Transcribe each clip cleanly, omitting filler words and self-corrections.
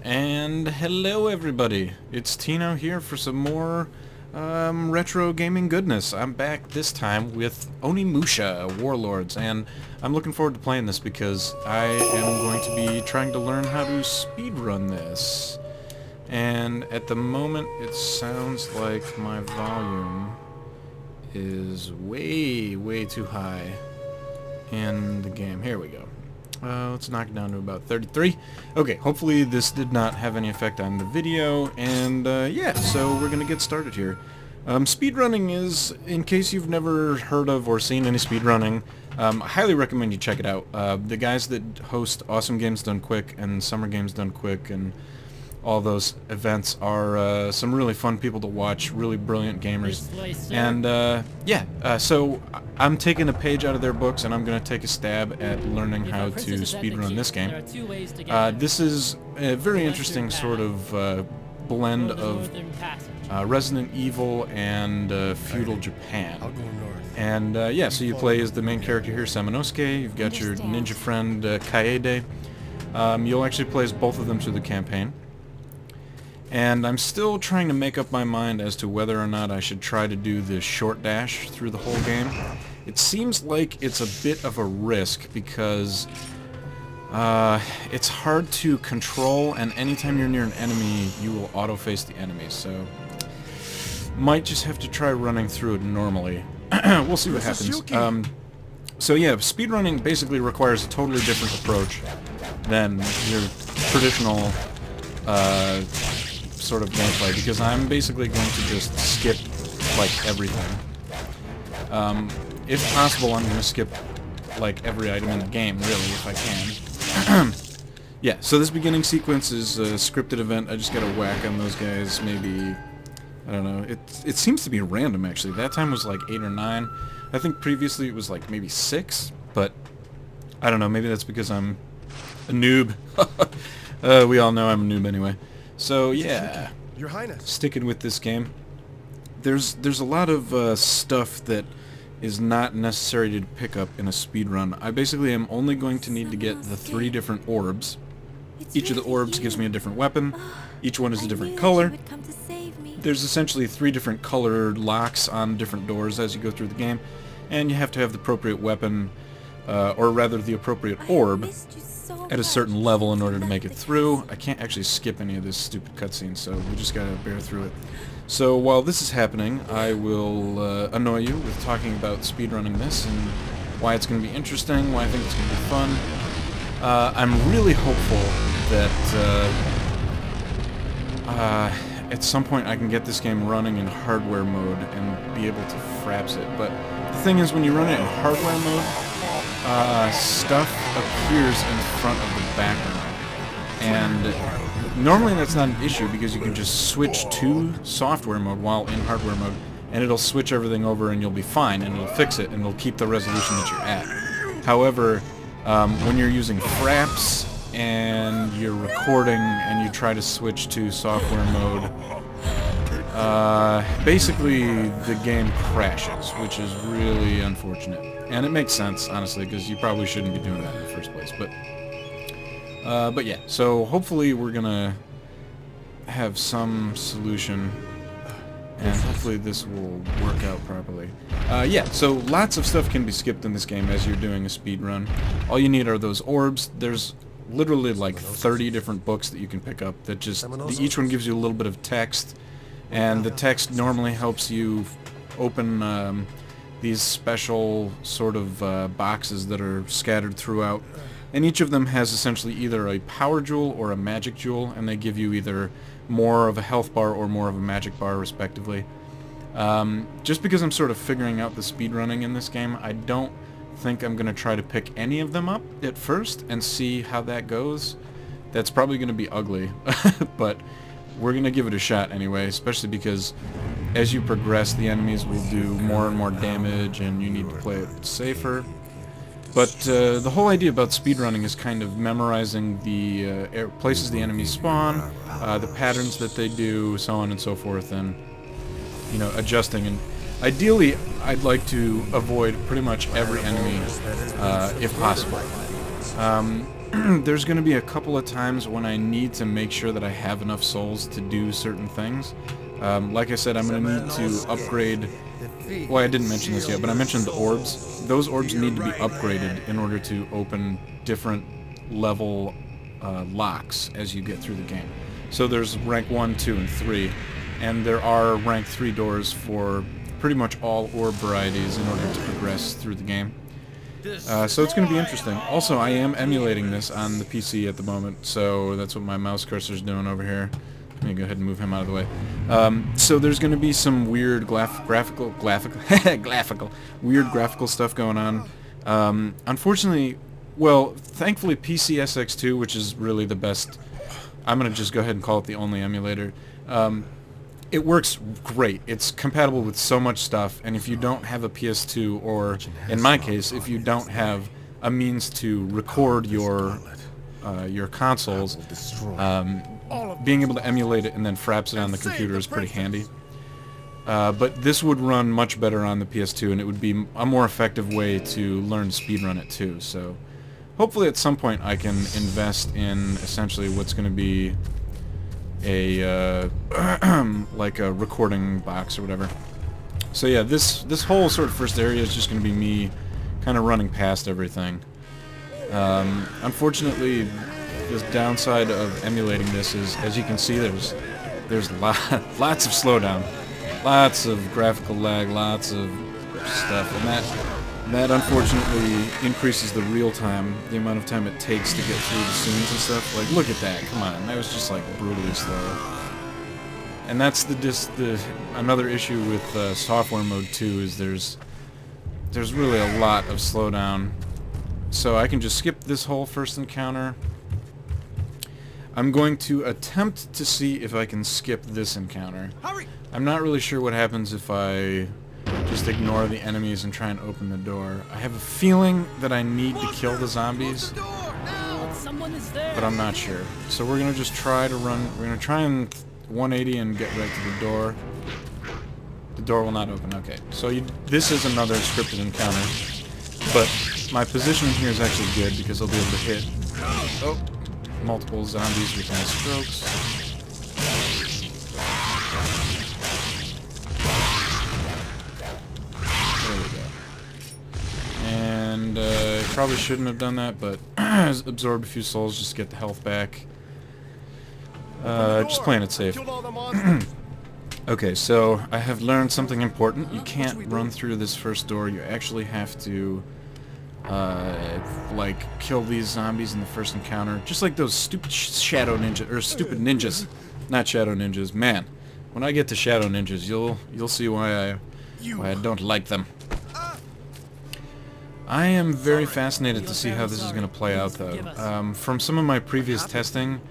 And hello everybody, it's Tino here for some more retro gaming goodness. I'm back this time with Onimusha Warlords, and I'm looking forward to playing this because I am going to be trying to learn how to speedrun this. And at the moment it sounds like my volume is way too high in the game. Here we go. Let's knock it down to about 33. Okay, hopefully this did not have any effect on the video, and yeah, so we're gonna get started here. Speedrunning is, in case you've never heard of or seen any speedrunning, I highly recommend you check it out. The guys that host Awesome Games Done Quick and Summer Games Done Quick and all those events are some really fun people to watch, really brilliant gamers. And yeah, so I'm taking a page out of their books and I'm going to take a stab at learning how to speedrun this game. This is a very interesting sort of blend of Resident Evil and feudal Japan. And yeah, so you play as the main character here, Samanosuke. You've got your ninja friend Kaede. You'll actually play as both of them through the campaign. And I'm still trying to make up my mind as to whether or not I should try to do the short dash through the whole game. It seems like it's a bit of a risk because it's hard to control, and anytime you're near an enemy, you will auto-face the enemy, so might just have to try running through it normally. We'll see what happens. So yeah, speedrunning basically requires a totally different approach than your traditional sort of gameplay, because I'm basically going to just skip like everything. If possible, I'm going to skip like every item in the game, really, if I can. Yeah, so this beginning sequence is a scripted event. I just got to whack on those guys, maybe, I don't know, it seems to be random actually. That time was like 8 or 9. I think previously it was like maybe 6, but I don't know, maybe that's because I'm a noob. We all know I'm a noob anyway. So yeah, Your Highness. Sticking with this game, there's a lot of stuff that is not necessary to pick up in a speedrun. I basically am only going to need to get the 3 different orbs. Each of the orbs gives me a different weapon. Each one is a different color. There's essentially 3 different colored locks on different doors as you go through the game, and you have to have the appropriate weapon, or rather the appropriate orb, at a certain level in order to make it through. I can't actually skip any of this stupid cutscene, so we just gotta bear through it. So while this is happening, I will annoy you with talking about speedrunning this and why it's going to be interesting, why I think it's going to be fun. I'm really hopeful that at some point I can get this game running in hardware mode and be able to fraps it. But the thing is, when you run it in hardware mode, stuff appears in front of the background, and normally that's not an issue because you can just switch to software mode while in hardware mode, and it'll switch everything over and you'll be fine, and it'll fix it, and it'll keep the resolution that you're at. However, when you're using fraps and you're recording and you try to switch to software mode, basically the game crashes, which is really unfortunate. And it makes sense, honestly, because you probably shouldn't be doing that in the first place. But yeah, so hopefully we're gonna have some solution, and hopefully this will work out properly. Yeah, so lots of stuff can be skipped in this game as you're doing a speed run. All you need are those orbs. There's literally like 30 different books that you can pick up that just, each one gives you a little bit of text, and the text normally helps you open these special sort of boxes that are scattered throughout, and each of them has essentially either a power jewel or a magic jewel, and they give you either more of a health bar or more of a magic bar respectively. Just because I'm sort of figuring out the speedrunning in this game, I don't think I'm going to try to pick any of them up at first and see how that goes. That's probably going to be ugly, but we're going to give it a shot anyway, especially because as you progress, the enemies will do more and more damage, and you need to play it safer. But the whole idea about speedrunning is kind of memorizing the places the enemies spawn, the patterns that they do, so on and so forth, and, you know, adjusting. And ideally, I'd like to avoid pretty much every enemy if possible. there's going to be a couple of times when I need to make sure that I have enough souls to do certain things. Like I said, I'm going to need to upgrade... Well, I didn't mention this yet, but I mentioned the orbs. Those orbs need to be upgraded in order to open different level locks as you get through the game. So there's rank 1, 2, and 3, and there are rank 3 doors for pretty much all orb varieties in order to progress through the game. So it's going to be interesting. Also, I am emulating this on the PC at the moment, so that's what my mouse cursor's doing over here. Let me go ahead and move him out of the way. So there's going to be some weird graphical stuff going on. Unfortunately, well, thankfully PCSX2, which is really the best, I'm going to just go ahead and call it the only emulator, it works great. It's compatible with so much stuff, and if you don't have a PS2, or in my case, if you don't have a means to record your consoles, being able to emulate it and then fraps it on the computer is pretty handy. But this would run much better on the PS2, and it would be a more effective way to learn to speedrun it too. So hopefully at some point I can invest in essentially what's going to be a like a recording box or whatever. So yeah, this whole sort of first area is just going to be me kind of running past everything. Unfortunately, the downside of emulating this is, as you can see, there's lots of slowdown, lots of graphical lag, lots of stuff, and that unfortunately increases the real time, the amount of time it takes to get through the scenes and stuff. Like, look at that! Come on, that was just like brutally slow. And that's another issue with software mode 2 is there's really a lot of slowdown. So I can just skip this whole first encounter. I'm going to attempt to see if I can skip this encounter. Hurry! I'm not really sure what happens if I just ignore the enemies and try and open the door. I have a feeling that I need to kill the zombies, but I'm not sure. So we're gonna just try to run. We're gonna try and 180 and get right to the door. The door will not open. Okay, so this is another scripted encounter, but my position here is actually good because I'll be able to hit multiple zombies with my strokes. There we go. And probably shouldn't have done that, but absorbed a few souls just to get the health back. Just playing it safe. Okay, so I have learned something important. You can't run through this first door. You actually have to like kill these zombies in the first encounter, just like those stupid shadow ninja or stupid ninjas, not shadow ninjas. Man, when I get to shadow ninjas, you'll see why I don't like them. I am very fascinated to see how this is going to play out, though. From some of my previous testing,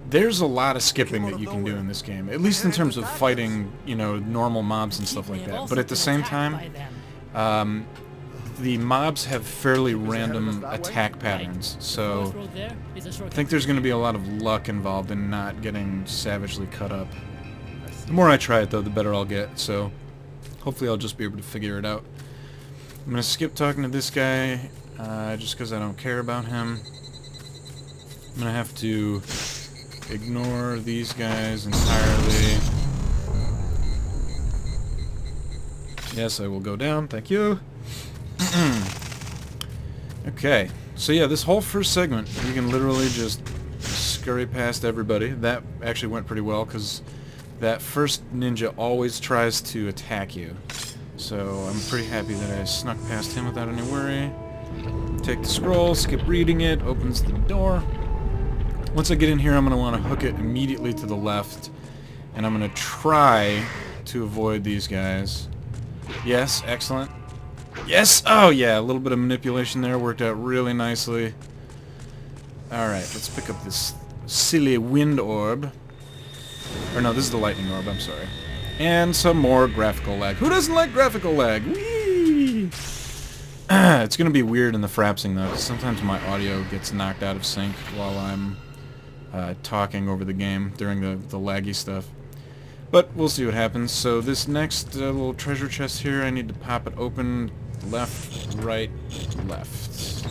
there's a lot of skipping that you can do in this game, at least in terms of fighting, you know, normal mobs and stuff like that. But at the same time, the mobs have fairly random attack patterns, so I think there's going to be a lot of luck involved in not getting savagely cut up. The more I try it, though, the better I'll get, so hopefully I'll just be able to figure it out. I'm going to skip talking to this guy, just because I don't care about him. I'm going to have to ignore these guys entirely. Yes, I will go down, thank you. Okay, so yeah, this whole first segment, you can literally just scurry past everybody. That actually went pretty well, because that first ninja always tries to attack you. So I'm pretty happy that I snuck past him without any worry. Take the scroll, skip reading it, opens the door. Once I get in here, I'm going to want to hook it immediately to the left, and I'm going to try to avoid these guys. Yes, excellent. Yes! Oh yeah, a little bit of manipulation there worked out really nicely. Alright, let's pick up this silly wind orb. Or no, this is the lightning orb, I'm sorry. And some more graphical lag. Who doesn't like graphical lag? Whee! It's gonna be weird in the frapsing though, because sometimes my audio gets knocked out of sync while I'm talking over the game during the laggy stuff. But we'll see what happens. So this next little treasure chest here, I need to pop it open, left, right, left.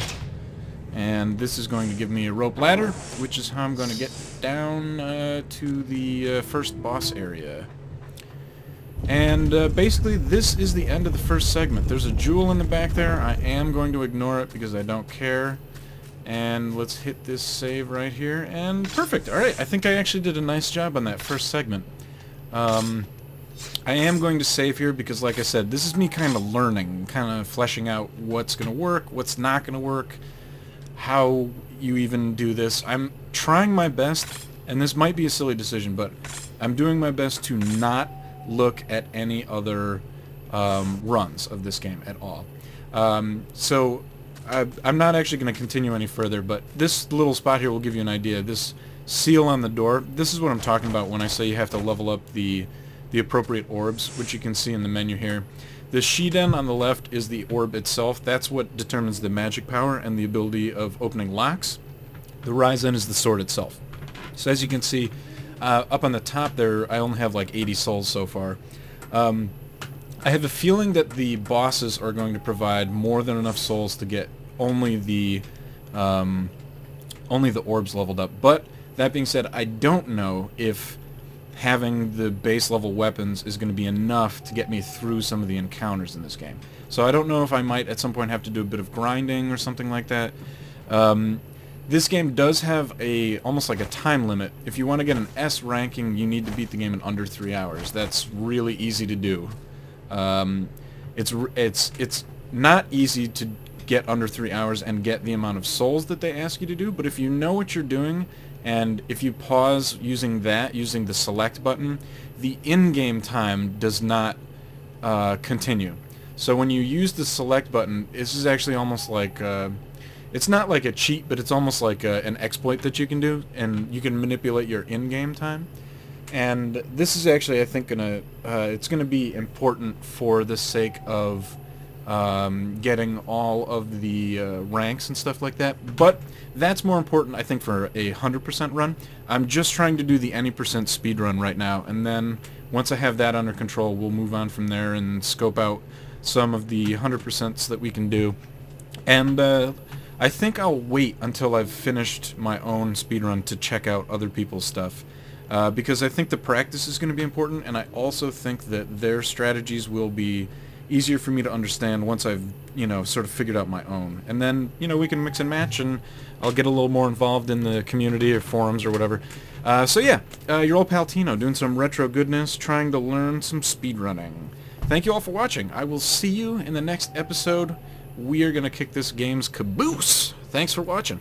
And this is going to give me a rope ladder, which is how I'm going to get down to the first boss area. And basically, this is the end of the first segment. There's a jewel in the back there. I am going to ignore it because I don't care. And let's hit this save right here. And perfect. Alright, I think I actually did a nice job on that first segment. I am going to save here because, like I said, this is me kind of learning, kind of fleshing out what's going to work, what's not going to work, how you even do this. I'm trying my best, and this might be a silly decision, but I'm doing my best to not look at any other runs of this game at all. So I'm not actually going to continue any further, but this little spot here will give you an idea. This seal on the door, this is what I'm talking about when I say you have to level up the appropriate orbs, which you can see in the menu here. The Shiden on the left is the orb itself. That's what determines the magic power and the ability of opening locks. The Ryzen is the sword itself. So as you can see, up on the top there, I only have like 80 souls so far. I have a feeling that the bosses are going to provide more than enough souls to get only the orbs leveled up. But that being said, I don't know if having the base level weapons is going to be enough to get me through some of the encounters in this game. So I don't know if I might at some point have to do a bit of grinding or something like that. This game does have almost like a time limit. If you want to get an S ranking, you need to beat the game in under 3 hours. That's really easy to do. It's not easy to get under 3 hours and get the amount of souls that they ask you to do, but if you know what you're doing, and if you pause using the select button, the in-game time does not continue. So when you use the select button, this is actually almost like, it's not like a cheat, but it's almost like an exploit that you can do, and you can manipulate your in-game time. And this is actually, I think, it's gonna be important for the sake of getting all of the ranks and stuff like that. But that's more important, I think, for a 100% run. I'm just trying to do the any percent speed run right now, and then once I have that under control, we'll move on from there and scope out some of the 100%s that we can do. And I think I'll wait until I've finished my own speedrun to check out other people's stuff. Because I think the practice is going to be important, and I also think that their strategies will be easier for me to understand once I've, sort of figured out my own. And then, we can mix and match, and I'll get a little more involved in the community or forums or whatever. So yeah, your old pal Tino doing some retro goodness, trying to learn some speedrunning. Thank you all for watching. I will see you in the next episode. We are going to kick this game's caboose. Thanks for watching.